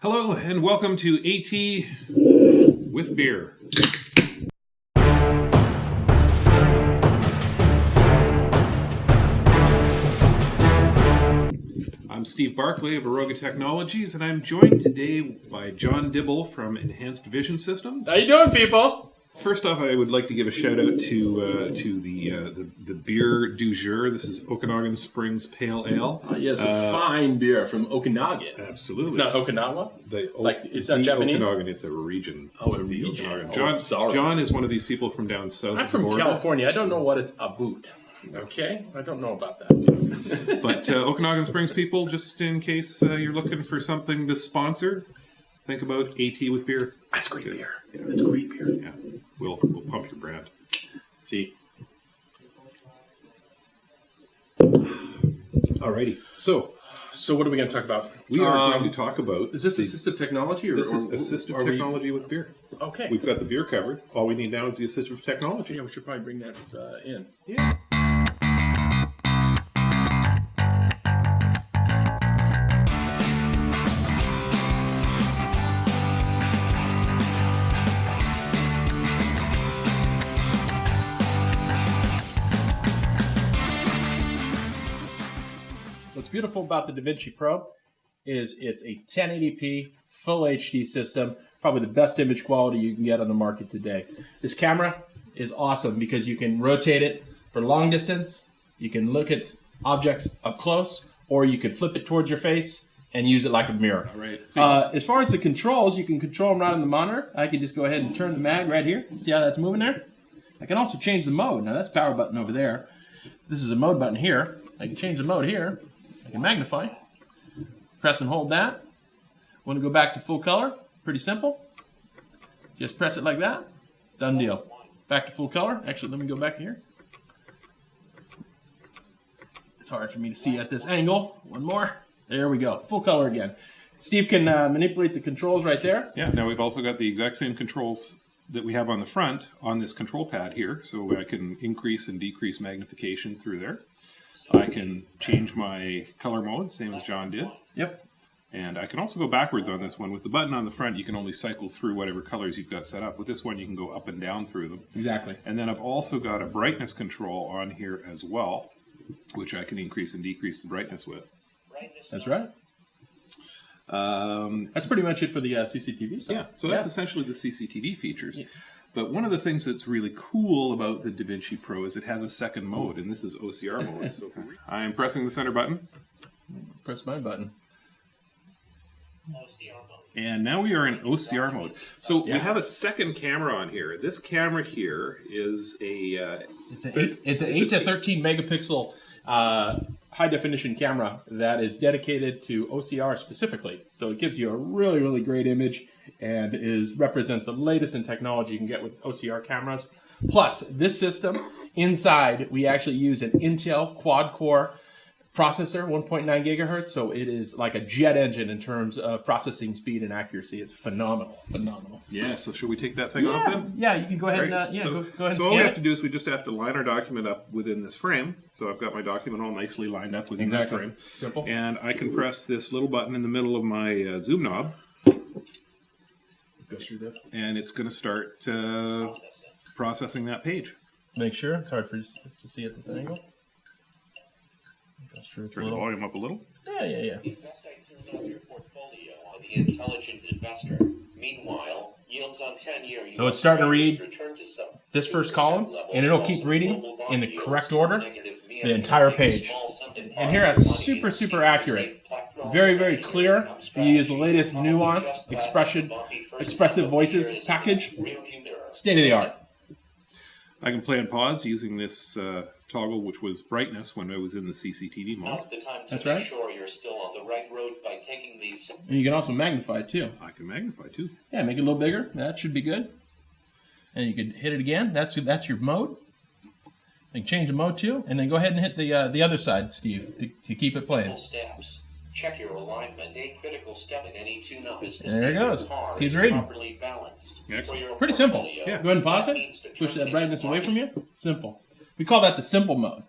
Hello and welcome to AT with Beer. I'm Steve Barclay of Aroga Technologies, and I'm joined today by John Dibble from Enhanced Vision Systems. How you doing, people? First off, I would like to give a shout out to the beer du jour. This is Okanagan Springs Pale Ale. Yes, a fine beer from Okanagan. Absolutely. It's not Okinawa? It's not the Japanese? Okanagan, it's a region. Oh, a of the region. Okanagan. Oh, John, sorry. John is one of these people from down south. I'm of the from border. California. I don't know what it's about. Okay? I don't know about that. But Okanagan Springs people, just in case you're looking for something to sponsor, think about AT with Beer. That's great beer. Yeah, that's great beer. Yeah, we'll pump your brand. See. Alrighty. So what are we going to talk about? we are going to talk about. Is this assistive technology? This is assistive technology with beer. Okay. We've got the beer covered. All we need now is the assistive technology. Yeah, we should probably bring that in. Yeah. What's beautiful about the DaVinci Pro is it's a 1080p full HD system, probably the best image quality you can get on the market today. This camera is awesome because you can rotate it for long distance, you can look at objects up close, or you can flip it towards your face and use it like a mirror. All right. As far as the controls, you can control them right on the monitor. I can just go ahead and turn the mag right here. See how that's moving there? I can also change the mode. Now that's power button over there. This is a mode button here. I can change the mode here. I can magnify, press and hold that. Want to go back to full color? Pretty simple. Just press it like that. Done deal. Back to full color. Actually, let me go back here. It's hard for me to see at this angle. One more. There we go. Full color again. Steve can manipulate the controls right there. Yeah, now we've also got the exact same controls that we have on the front on this control pad here. So I can increase and decrease magnification through there. I can change my color mode, same as John did. Yep. And I can also go backwards on this one. With the button on the front, you can only cycle through whatever colors you've got set up. With this one, you can go up and down through them. Exactly. And then I've also got a brightness control on here as well, which I can increase and decrease the brightness with. That's right. That's pretty much it for the CCTV stuff. Yeah, so that's essentially the CCTV features. Yeah. But one of the things that's really cool about the DaVinci Pro is it has a second mode, and this is OCR mode. So I'm pressing the center button. Press my button. And now we are in OCR mode. So we have a second camera on here. This camera here is It's an 8 to 13 megapixel high definition camera that is dedicated to OCR specifically. So it gives you a really, really great image and represents the latest in technology you can get with OCR cameras. Plus, this system, inside, we actually use an Intel quad-core processor, 1.9 gigahertz, so it is like a jet engine in terms of processing speed and accuracy. It's phenomenal. Yeah, so should we take that thing off then? Yeah, you can go ahead and, so, go ahead and So all scan we have it. to do is we just have to line our document up within this frame. So I've got my document all nicely lined up within that frame. Simple. And I can press this little button in the middle of my zoom knob. Go through that. And it's going to start processing that page. Make sure. It's hard for you to see at this angle. Sure, it's Turn the volume up a little. Yeah. Best I tune off your portfolio on the intelligent investor. Meanwhile, yields on 10-year. So it's starting to read this first column, and it'll keep reading in the correct order the entire page. And here it's super, super accurate. Very, very clear. We use the latest nuance, expressive voices package. State of the art. I can play and pause using this toggle, which was brightness when I was in the CCTV mode. Now's the time to That's make right. sure you're still on the right road by taking these. And you can also magnify too. I can magnify too. Yeah, make it a little bigger. That should be good. And you can hit it again. That's your mode. You can change the mode too, and then go ahead and hit the other side, Steve, to keep it playing. Steps. Check your alignment. A critical step in any tune-up is to There it see your goes. car Keeps is reading. properly balanced. Excellent. For your Pretty simple. portfolio, Yeah. Go ahead and pause that it. means Push that determining brightness away the from you. Simple. We call that the simple mode.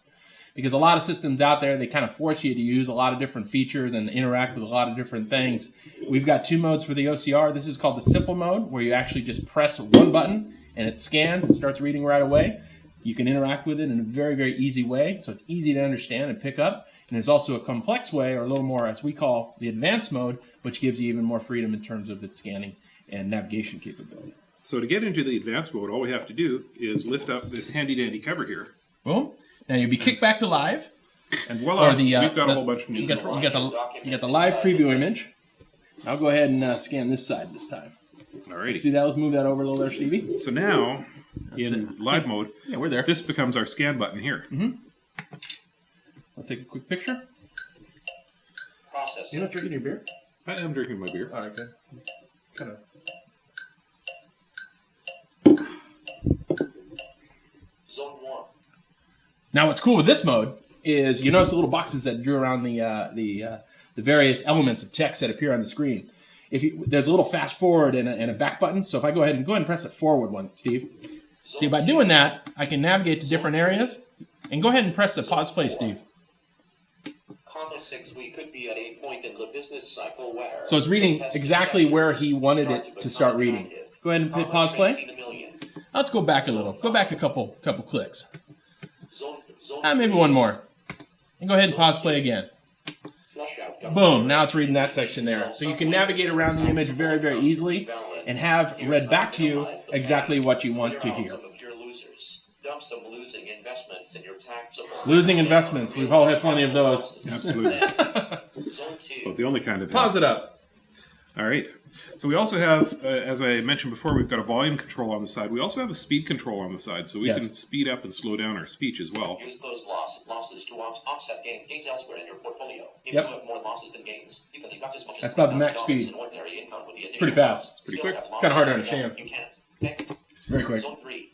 Because a lot of systems out there, they kind of force you to use a lot of different features and interact with a lot of different things. we've got 2 modes for the OCR. This is called the simple mode, where you actually just press one button and it scans and starts reading right away. You can interact with it in a very, very easy way, so it's easy to understand and pick up. And there's also a complex way, or a little more, as we call the advanced mode, which gives you even more freedom in terms of its scanning and navigation capability. So to get into the advanced mode, all we have to do is lift up this handy-dandy cover here. Boom. Now you'll be kicked back to live. And voila, Or the, we've got a whole bunch of you music. got the live preview image. I'll go ahead and scan this side this time. Let's do Alrighty. that. Let's move that over a little there, Stevie. So now, in live mode, Yeah, we're there. this becomes our scan button here. I'll take a quick picture. Processing. You're not drinking your beer? I am drinking my beer. All right, good. Kind of. Zone 1. Now, what's cool with this mode is you notice the little boxes that drew around the various elements of text that appear on the screen. There's a little fast forward and a back button. So if I go ahead and press the forward one, Steve. See, by doing that, I can navigate to different areas. And go ahead and press the pause play, Steve. Comma 6, we could be at a point in the business cycle where... So it's reading exactly where he wanted it to start reading. Go ahead and hit pause play. Let's go back a little. Go back a couple clicks. Maybe one more. And go ahead and pause play again. Boom, now it's reading that section there. So you can navigate around the image very, very easily and have read back to you exactly what you want to hear. Dump some losing investments in your taxable. Losing investments, we've all had plenty of those. Absolutely. Zone 2. But the only kind of... Pause it up. All right. So we also have, as I mentioned before, we've got a volume control on the side. We also have a speed control on the side, so we Yes. can speed up and slow down our speech as well. Use those losses to offset gains elsewhere in your portfolio. If Yep. you have more losses than gains, you can deduct as much as That's about the max $1,000 speed. in ordinary income with the additional Pretty fast. costs. Pretty Still quick. have losses Kinda hard to that understand. You can. Okay. Very quick. Zone 3.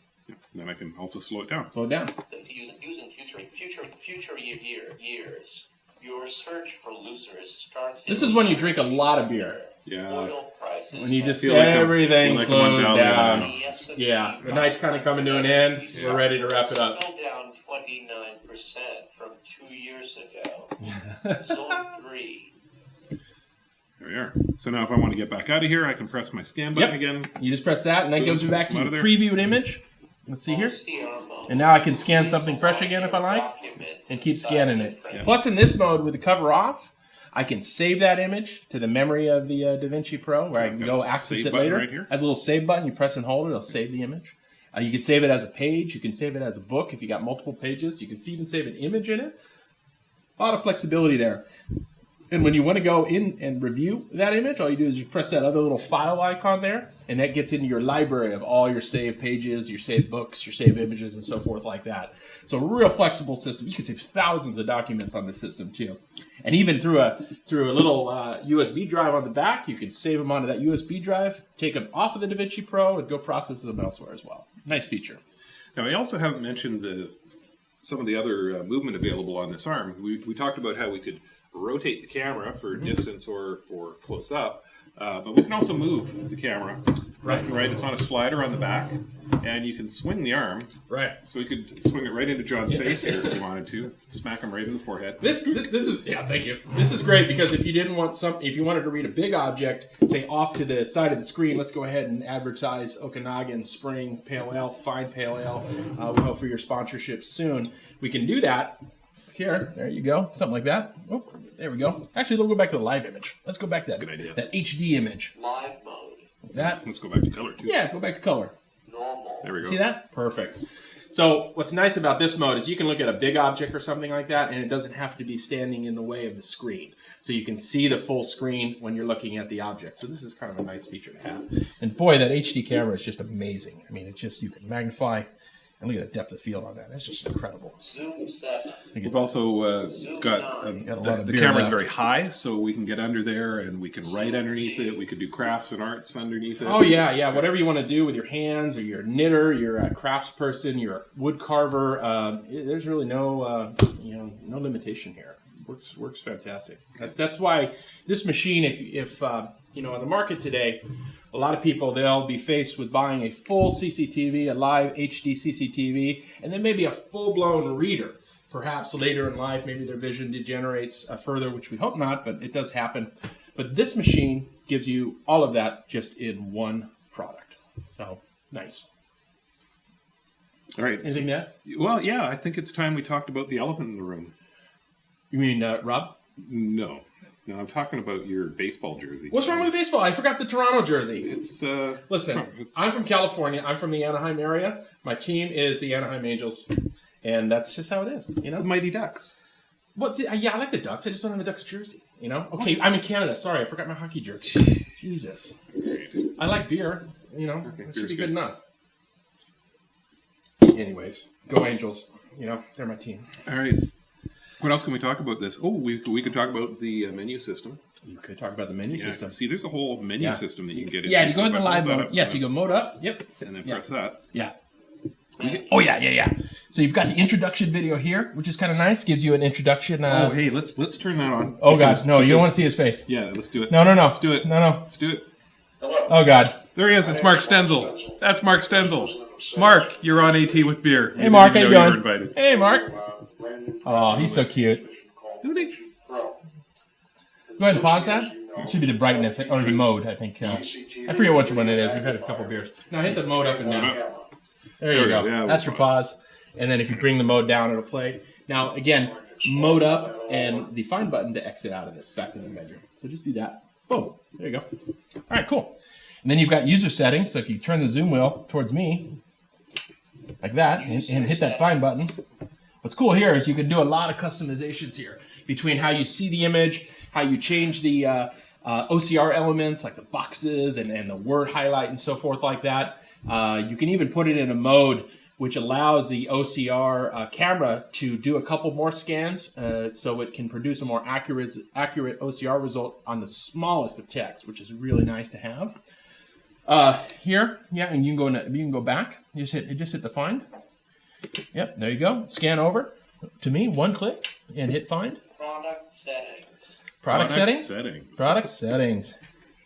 Then I can also slow it down. Slow it down. To use in future years. Your search for losers starts. This is when you drink a lot of beer. Yeah. Oil prices. When you just Feel like I'm- everything feel like I'm slows on Valley down. now. Yeah, the night's kind of coming to an end. We're ready to wrap it up. Still down 29% from 2 years ago. Zone 3. There we are. So now if I want to get back out of here, I can press my scan button again. You just press that, and that gives you back to Out your of there. previewed image. Let's see here. OCR mode. And now I can scan something fresh again if I like, and keep scanning it. Yeah. Plus, in this mode, with the cover off, I can save that image to the memory of the DaVinci Pro, where I can Got go a access save it button later. right here. Has a little save button. You press and hold it. It'll save the image. You can save it as a page. You can save it as a book if you got multiple pages. You can even save an image in it. A lot of flexibility there. And when you want to go in and review that image, all you do is you press that other little file icon there, and that gets into your library of all your saved pages, your saved books, your saved images, and so forth like that. So a real flexible system. You can save thousands of documents on this system too. And even through a little USB drive on the back, you can save them onto that USB drive, take them off of the DaVinci Pro, and go process them elsewhere as well. Nice feature. Now, I also haven't mentioned some of the other movement available on this arm. We talked about how we could rotate the camera for distance or for close up, but we can also move the camera left and right. It's on a slider on the back, and you can swing the arm. Right. So we could swing it right into John's face here if we wanted to, smack him right in the forehead. This is thank you. This is great because if you wanted to read a big object, say off to the side of the screen, let's go ahead and advertise Okanagan Spring Pale Ale, Fine Pale Ale. We hope for your sponsorship soon. We can do that. Here, there you go, something like that. Oh, there we go. Actually, we'll go back to the live image. Let's go back to That's a good idea. that HD image. Live mode. That. Let's go back to color too. Yeah, go back to color. Normal. There we go. See that? Perfect. So what's nice about this mode is you can look at a big object or something like that, and it doesn't have to be standing in the way of the screen. So you can see the full screen when you're looking at the object. So this is kind of a nice feature to have. And boy, that HD camera is just amazing. I mean, it's just, you can magnify, and look at the depth of field on that. That's just incredible. Zoom 7. We've also got Got a lot of the beer camera's left. very high, so we can get under there and we can write underneath it. We could do crafts and arts underneath it. Oh yeah. Whatever you want to do with your hands, or you're a knitter, you're a craftsperson, you're a wood carver. There's really no limitation here. Works fantastic. That's why this machine, if on the market today, a lot of people, they'll be faced with buying a full CCTV, a live HD CCTV, and then maybe a full-blown reader. Perhaps later in life, maybe their vision degenerates further, which we hope not, but it does happen. But this machine gives you all of that just in one product. So, nice. All right. Anything to add? Well, yeah, I think it's time we talked about the elephant in the room. You mean Rob? No. No, I'm talking about your baseball jersey. What's wrong with baseball? I forgot the Toronto jersey. It's Listen, I'm from California. I'm from the Anaheim area. My team is the Anaheim Angels, and that's just how it is. You know, the Mighty Ducks. Well, yeah, I like the Ducks. I just don't have a Ducks jersey. You know. Okay, I'm in Canada. Sorry, I forgot my hockey jersey. Jesus. Great. I like beer. You know, Okay, that should be beer's good enough. Anyways, go Angels. You know, they're my team. All right. What else can we talk about this? Oh, we could talk about the menu system. You could talk about the menu system. See, there's a whole menu system that you can get into. Yeah, you go So into if I live hold that mode. up, Yes, you go mode up. Yep. and then press that. Yeah. Oh yeah. So you've got the introduction video here, which is kind of nice. Gives you an introduction. Oh, hey, let's turn that on. Oh gosh, no, you don't want to see his face. Yeah, let's do it. No. Let's do it. No. Let's do it. Oh god. There he is. It's Mark Stenzel. That's Mark Stenzel. Mark, you're on AT with beer. Hey Mark, how you You were going? invited. Hey Mark. Oh, he's so cute. Who did Go ahead and pause that. It should be the brightness or the mode, I think. I forget which one it is. We've had a couple beers. Now hit the mode up and down. There you go. Yeah, That's your pause. And then if you bring the mode down, it'll play. Now, again, mode up and the find button to exit out of this, back in the menu. So just do that. Boom. There you go. All right, cool. And then you've got user settings. So if you turn the zoom wheel towards me, like that, and hit that find button. What's cool here is you can do a lot of customizations here between how you see the image, how you change the OCR elements like the boxes and the word highlight and so forth like that. You can even put it in a mode which allows the OCR camera to do a couple more scans so it can produce a more accurate OCR result on the smallest of text, which is really nice to have. Here, yeah, and you can go back. You just hit the find. Yep, there you go. Scan over to me, one click, and hit find. Product settings. Product settings.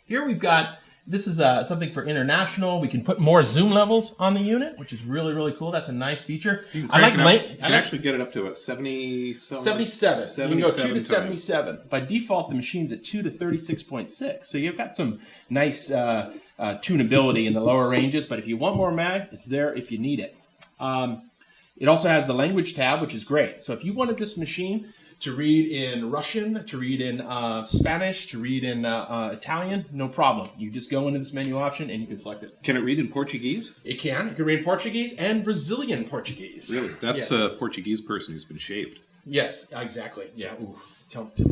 Here we've got, this is something for international. We can put more zoom levels on the unit, which is really, really cool. That's a nice feature. You can actually get it up to 77. 77. You can go 2 to times. 77. By default, the machine's at 2 to 36.6. So you've got some nice tunability in the lower ranges, but if you want more mag, it's there if you need it. It also has the language tab, which is great. So if you wanted this machine to read in Russian, to read in Spanish, to read in Italian, no problem. You just go into this menu option and you can select it. Can it read in Portuguese? It can. It can read in Portuguese and Brazilian Portuguese. Really? That's yes. a Portuguese person who's been shaved. Yes, exactly. Yeah, ooh,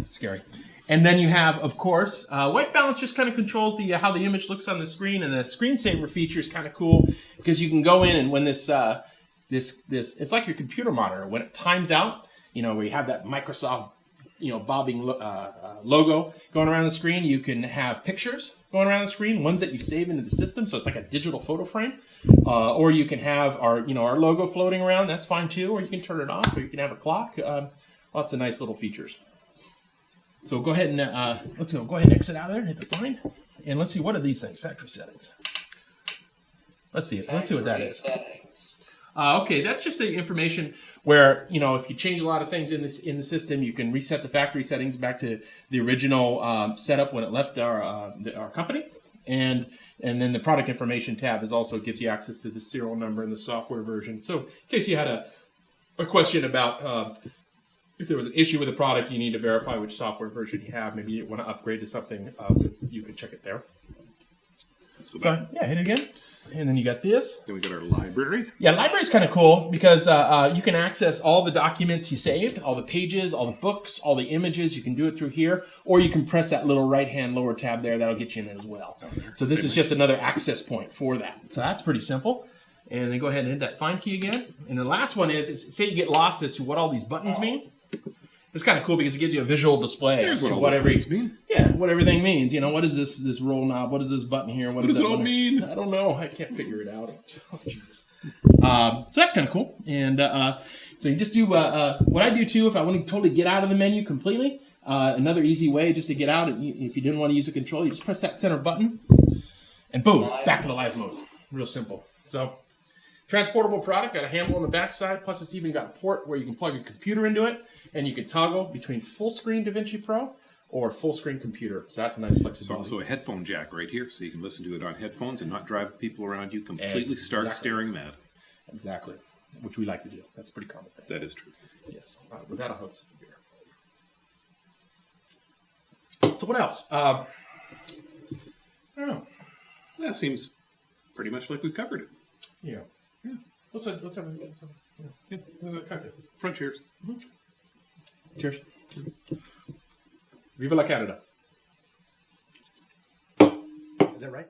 scary. And then you have, of course, white balance just kind of controls the how the image looks on the screen, and the screensaver feature is kind of cool because you can go in and when this it's like your computer monitor. When it times out, you know, where you have that Microsoft, you know, bobbing logo going around the screen, you can have pictures going around the screen, ones that you save into the system, so it's like a digital photo frame. Or you can have our logo floating around. That's fine too. Or you can turn it off, or you can have a clock. Lots of nice little features. So go ahead and let's go. Go ahead and exit out of there. Hit the find, and let's see what are these things. Factory settings. Let's see it. Let's see what that is. Okay, that's just the information where, you know, if you change a lot of things in the system, you can reset the factory settings back to the original setup when it left our company, and then the product information tab also gives you access to the serial number and the software version. So in case you had a question about if there was an issue with the product, you need to verify which software version you have. Maybe you want to upgrade to something, you can check it there. Let's go So back. yeah, hit it again. And then you got this. Then we got our library. Yeah, library is kind of cool because you can access all the documents you saved, all the pages, all the books, all the images. You can do it through here, or you can press that little right-hand lower tab there. That'll get you in as well. So this is just another access point for that. So that's pretty simple. And then go ahead and hit that find key again. And the last one is say you get lost as to what all these buttons mean. It's kind of cool because it gives you a visual display as to what everything means. You know, what is this roll knob? What is this button here? What does it all mean? I don't know. I can't figure it out. Oh, Jesus. So that's kind of cool. And so you just do what I do too if I want to totally get out of the menu completely. Another easy way just to get out, if you didn't want to use a control, you just press that center button and boom, back to the live mode. Real simple. So transportable product, got a handle on the back side, plus it's even got a port where you can plug your computer into it, and you can toggle between full screen DaVinci Pro or full screen computer. So that's a nice There's flexibility. also a headphone jack right here, so you can listen to it on headphones and not drive people around you completely stark Exactly. staring mad. Exactly. Which we like to do. That's a pretty common thing. That is true. Yes. With that, I'll have some beer. So what else? I don't know. That seems pretty much like we've covered it. Yeah. Yeah. Let's have Yeah. Front chairs. cheers. Viva la Canada. Is that right?